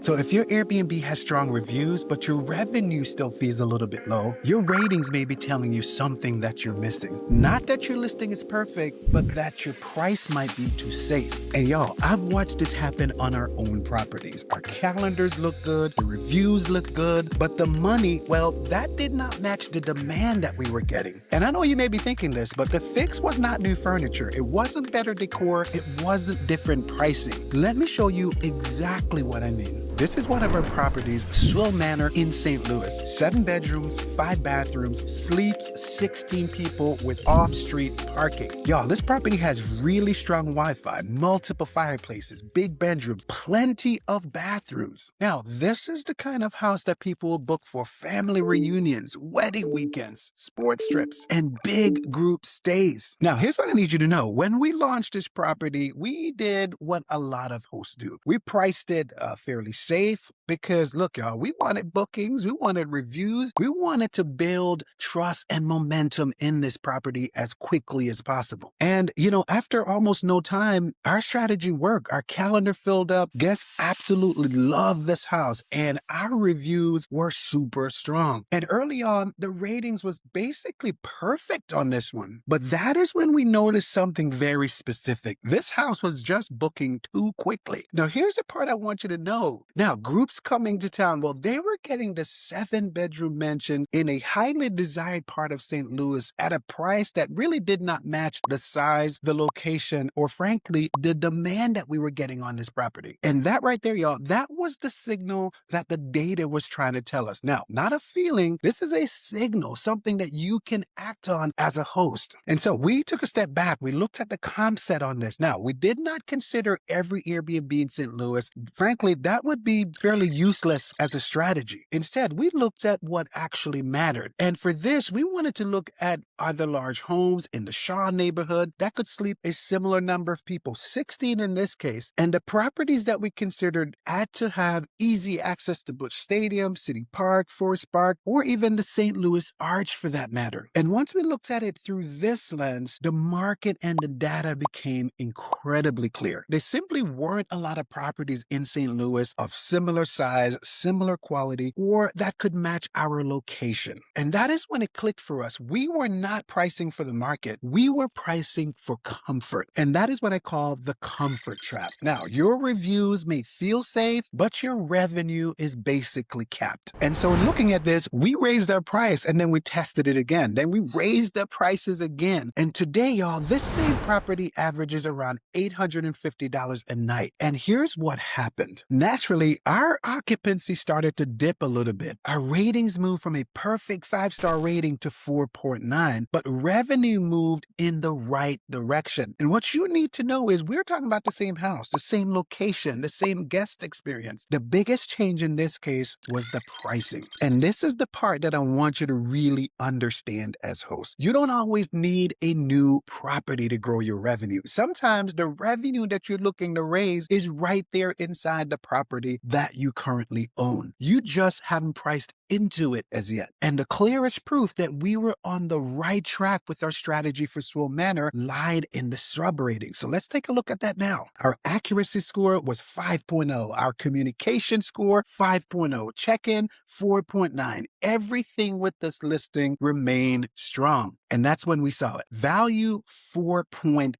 So if your Airbnb has strong reviews, but your revenue still feels a little bit low, your ratings may be telling you something that you're missing. Not that your listing is perfect, but that your price might be too safe. And y'all, I've watched this happen on our own properties. Our calendars look good, the reviews look good, but the money, well, that did not match the demand that we were getting. And I know you may be thinking this, but the fix was not new furniture. It wasn't better decor. It wasn't different pricing. Let me show you exactly what I mean. This is one of our properties, Swill Manor in St. Louis. 7 bedrooms, 5 bathrooms, sleeps 16 people with off-street parking. Y'all, this property has really strong Wi-Fi, multiple fireplaces, big bedrooms, plenty of bathrooms. Now, this is the kind of house that people will book for family reunions, wedding weekends, sports trips, and big group stays. Now, here's what I need you to know. When we launched this property, we did what a lot of hosts do. We priced it fairly safe because, look, y'all, we wanted bookings, we wanted reviews, we wanted to build trust and momentum in this property as quickly as possible. And, after almost no time, our strategy worked. Our calendar filled up. Guests absolutely loved this house, and our reviews were super strong. And early on, the ratings was basically perfect on this one. But that is when we noticed something very specific. This house was just booking too quickly. Now, here's the part I want you to know. Now, groups coming to town, well, they were getting the 7-bedroom mansion in a highly desired part of St. Louis at a price that really did not match the size, the location, or frankly, the demand that we were getting on this property. And that right there, y'all, that was the signal that the data was trying to tell us. Now, not a feeling, this is a signal, something that you can act on as a host. And so we took a step back. We looked at the comp set on this. Now, we did not consider every Airbnb in St. Louis. Frankly, that would be fairly useless as a strategy. Instead, we looked at what actually mattered. And for this, we wanted to look at other large homes in the Shaw neighborhood that could sleep a similar number of people, 16 in this case. And the properties that we considered had to have easy access to Busch Stadium, City Park, Forest Park, or even the St. Louis Arch for that matter. And once we looked at it through this lens, the market and the data became incredibly clear. There simply weren't a lot of properties in St. Louis of similar size, similar quality, or that could match our location. And that is when it clicked for us. We were not pricing for the market. We were pricing for comfort. And that is what I call the comfort trap. Now, your reviews may feel safe, but your revenue is basically capped. And so in looking at this, we raised our price and then we tested it again. Then we raised the prices again. And today, y'all, this same property averages around $850 a night. And here's what happened. Naturally, our occupancy started to dip a little bit. Our ratings moved from a perfect 5-star rating to 4.9, but revenue moved in the right direction. And what you need to know is we're talking about the same house, the same location, the same guest experience. The biggest change in this case was the pricing. And this is the part that I want you to really understand as hosts. You don't always need a new property to grow your revenue. Sometimes the revenue that you're looking to raise is right there inside the property that you currently own. You just haven't priced into it as yet. And the clearest proof that we were on the right track with our strategy for Swill Manor lied in the sub rating. So let's take a look at that now. Our accuracy score was 5.0. Our communication score, 5.0. Check-in, 4.9. Everything with this listing remained strong. And that's when we saw it. Value, 4.8.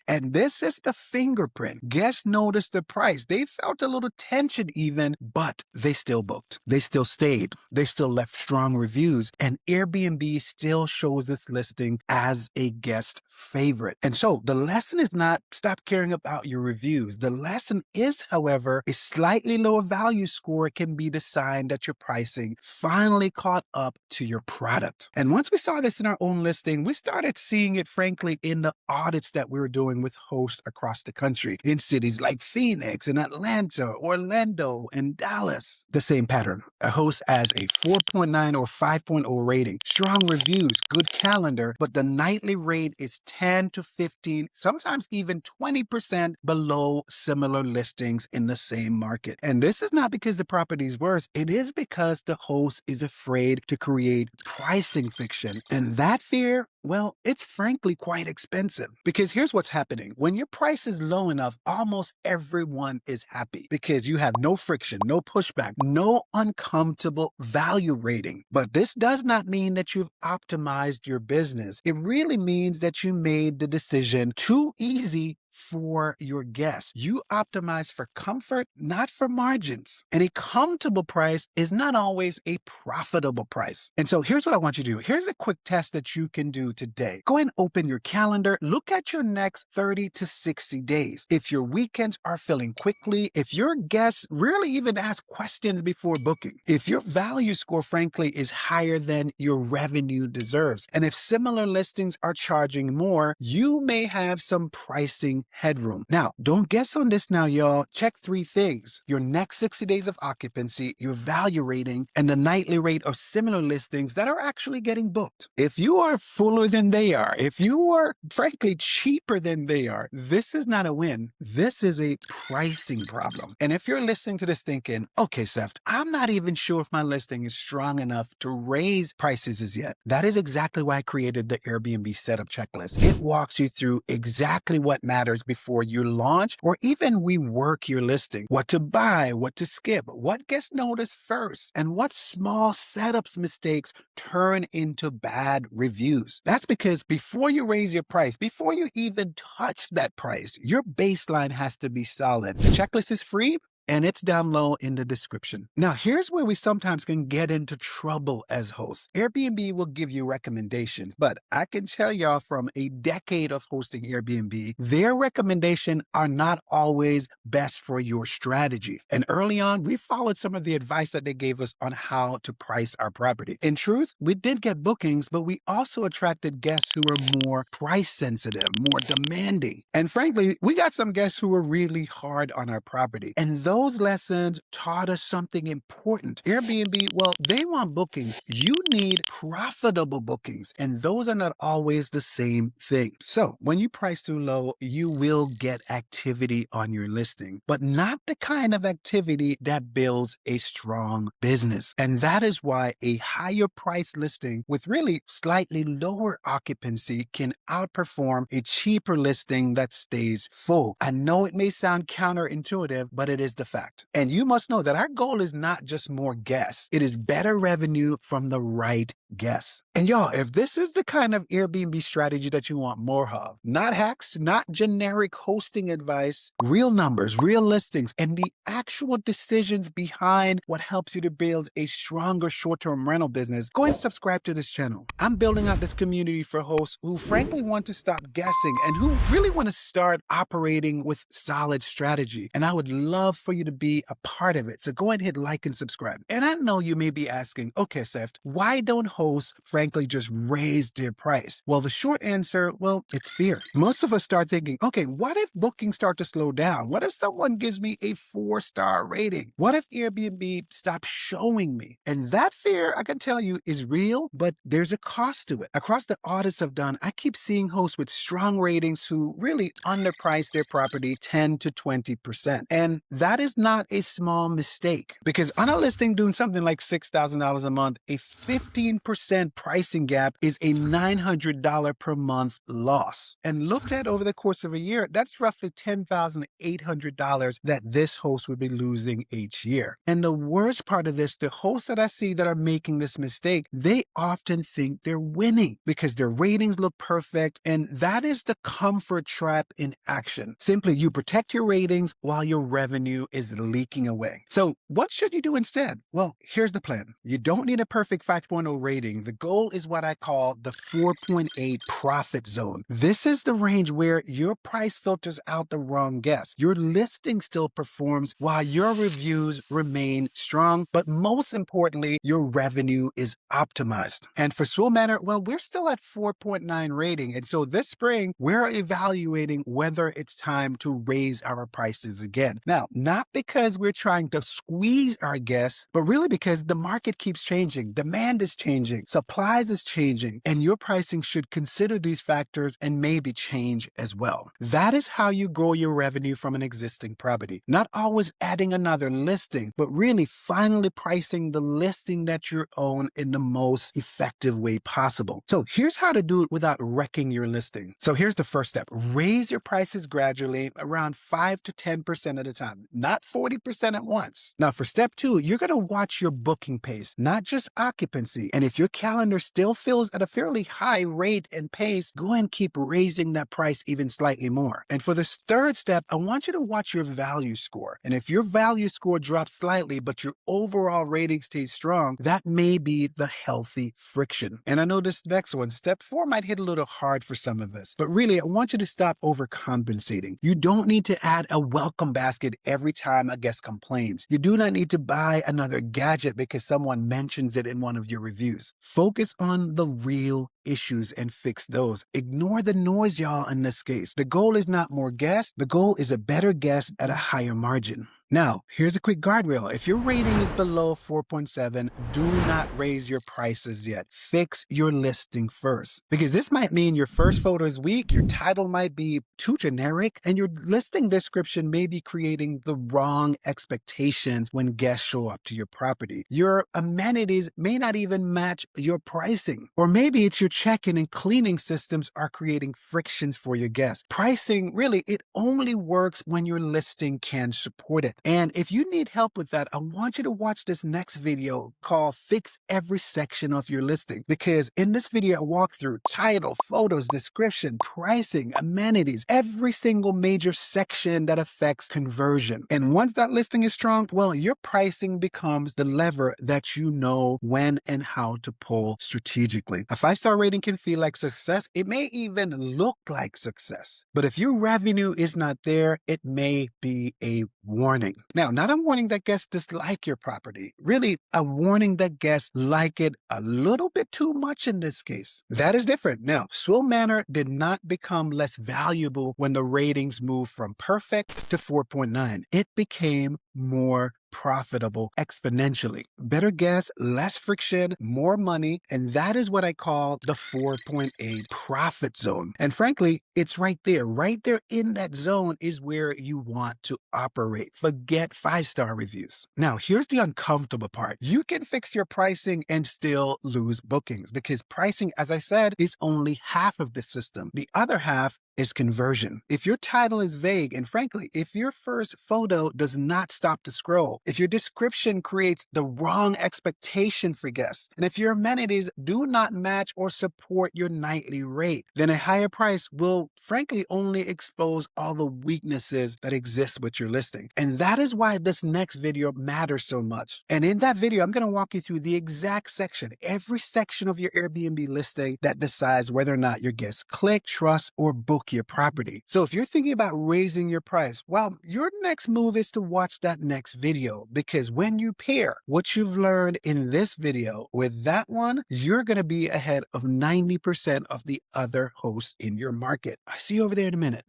And this is the fingerprint. Guests noticed the price. They felt a little tension even, but they still booked. They still stayed. They still left strong reviews. And Airbnb still shows this listing as a guest favorite. And so the lesson is not stop caring about your reviews. The lesson is, however, a slightly lower value score can be the sign that your pricing finally caught up to your product. And once we saw this in our own listing, we started seeing it, frankly, in the audits that we were doing with hosts across the country in cities like Phoenix and Atlanta, Orlando, and Dallas. The same pattern. A host has a 4.9 or 5.0 rating, strong reviews, good calendar, but the nightly rate is 10 to 15, sometimes even 20% below similar listings in the same market. And this is not because the property is worse. It is because the host is afraid to create pricing fiction. And that fear Well, it's frankly quite expensive because here's what's happening. When your price is low enough, almost everyone is happy because you have no friction, no pushback, no uncomfortable value rating. But this does not mean that you've optimized your business. It really means that you made the decision too easy for your guests. You optimize for comfort, not for margins. And a comfortable price is not always a profitable price. And so here's what I want you to do. Here's a quick test that you can do today. Go ahead and open your calendar. Look at your next 30 to 60 days. If your weekends are filling quickly, if your guests rarely even ask questions before booking, if your value score, frankly, is higher than your revenue deserves, and if similar listings are charging more, you may have some pricing headroom. Now, don't guess on this now, y'all. Check three things: your next 60 days of occupancy, your value rating, and the nightly rate of similar listings that are actually getting booked. If you are fuller than they are, if you are frankly cheaper than they are, this is not a win. This is a pricing problem. And if you're listening to this thinking, okay, Seth, I'm not even sure if my listing is strong enough to raise prices as yet, that is exactly why I created the Airbnb setup checklist. It walks you through exactly what matters before you launch or even rework your listing. What to buy, what to skip, what gets noticed first, and what small setups mistakes turn into bad reviews. That's because before you raise your price, before you even touch that price, your baseline has to be solid. The checklist is free, and it's down low in the description. Now, here's where we sometimes can get into trouble as hosts. Airbnb will give you recommendations, but I can tell y'all from a decade of hosting Airbnb, their recommendations are not always best for your strategy. And early on, we followed some of the advice that they gave us on how to price our property. In truth, we did get bookings, but we also attracted guests who were more price sensitive, more demanding. And frankly, we got some guests who were really hard on our property. And those lessons taught us something important. Airbnb, well, they want bookings. You need profitable bookings, and those are not always the same thing. So when you price too low, you will get activity on your listing, but not the kind of activity that builds a strong business. And that is why a higher price listing with really slightly lower occupancy can outperform a cheaper listing that stays full. I know it may sound counterintuitive, but it is the fact. And you must know that our goal is not just more guests. It is better revenue from the right guests. And y'all, if this is the kind of Airbnb strategy that you want more of, not hacks, not generic hosting advice, real numbers, real listings, and the actual decisions behind what helps you to build a stronger short-term rental business, go and subscribe to this channel. I'm building out this community for hosts who frankly want to stop guessing and who really want to start operating with solid strategy. And I would love for you to be a part of it. So go ahead and hit like and subscribe. And I know you may be asking, okay, Seth, why don't hosts frankly just raise their price? Well, the short answer, well, it's fear. Most of us start thinking, okay, what if bookings start to slow down? What if someone gives me a 4-star rating? What if Airbnb stops showing me? And that fear, I can tell you, is real, but there's a cost to it. Across the audits I've done, I keep seeing hosts with strong ratings who really underprice their property 10 to 20%. And that is not a small mistake, because on a listing doing something like $6,000 a month, a 15% pricing gap is a $900 per month loss. And looked at over the course of a year, that's roughly $10,800 that this host would be losing each year. And the worst part of this, the hosts that I see that are making this mistake, they often think they're winning because their ratings look perfect. And that is the comfort trap in action. Simply, you protect your ratings while your revenue is leaking away. So what should you do instead? Well, here's the plan. You don't need a perfect 5.0 rating. The goal is what I call the 4.8 profit zone. This is the range where your price filters out the wrong guests. Your listing still performs while your reviews remain strong, but most importantly, your revenue is optimized. And for Swool Manor, well, we're still at 4.9 rating. And so this spring, we're evaluating whether it's time to raise our prices again. Now, not not because we're trying to squeeze our guests, but really because the market keeps changing. Demand is changing, supplies is changing, and your pricing should consider these factors and maybe change as well. That is how you grow your revenue from an existing property. Not always adding another listing, but really finally pricing the listing that you own in the most effective way possible. So here's how to do it without wrecking your listing. So here's the first step. Raise your prices gradually, around 5 to 10% at a time, not 40% at once. Now for step 2, you're going to watch your booking pace, not just occupancy. And if your calendar still fills at a fairly high rate and pace, go and keep raising that price even slightly more. And for this third step, I want you to watch your value score. And if your value score drops slightly, but your overall rating stays strong, that may be the healthy friction. And I know this next one, step 4, might hit a little hard for some of us, but really, I want you to stop overcompensating. You don't need to add a welcome basket every time a guest complains. You do not need to buy another gadget because someone mentions it in one of your reviews. Focus on the real issues and fix those. Ignore the noise, y'all, in this case. The goal is not more guests. The goal is a better guest at a higher margin. Now, here's a quick guardrail. If your rating is below 4.7, do not raise your prices yet. Fix your listing first. Because this might mean your first photo is weak, your title might be too generic, and your listing description may be creating the wrong expectations when guests show up to your property. Your amenities may not even match your pricing. Or maybe it's your check-in and cleaning systems are creating frictions for your guests. Pricing, really, it only works when your listing can support it. And if you need help with that, I want you to watch this next video called Fix Every Section of Your Listing. Because in this video, I walk through title, photos, description, pricing, amenities, every single major section that affects conversion. And once that listing is strong, well, your pricing becomes the lever that you know when and how to pull strategically. A 5-star rating can feel like success. It may even look like success. But if your revenue is not there, it may be a warning. Now, not a warning that guests dislike your property. Really, a warning that guests like it a little bit too much in this case. That is different. Now, Swill Manor did not become less valuable when the ratings moved from perfect to 4.9. It became more profitable exponentially. Better guests, less friction, more money, and that is what I call the 4.8 profit zone. And frankly, it's right there. Right there in that zone is where you want to operate. Forget 5-star reviews. Now, here's the uncomfortable part. You can fix your pricing and still lose bookings because pricing, as I said, is only half of the system. The other half is conversion. If your title is vague, and frankly, if your first photo does not stop the scroll, if your description creates the wrong expectation for guests, and if your amenities do not match or support your nightly rate, then a higher price will frankly only expose all the weaknesses that exist with your listing. And that is why this next video matters so much. And in that video, I'm going to walk you through the exact section, every section of your Airbnb listing that decides whether or not your guests click, trust, or book your property. So if you're thinking about raising your price, well, your next move is to watch that next video, because when you pair what you've learned in this video with that one, you're going to be ahead of 90% of the other hosts in your market. I'll see you over there in a minute.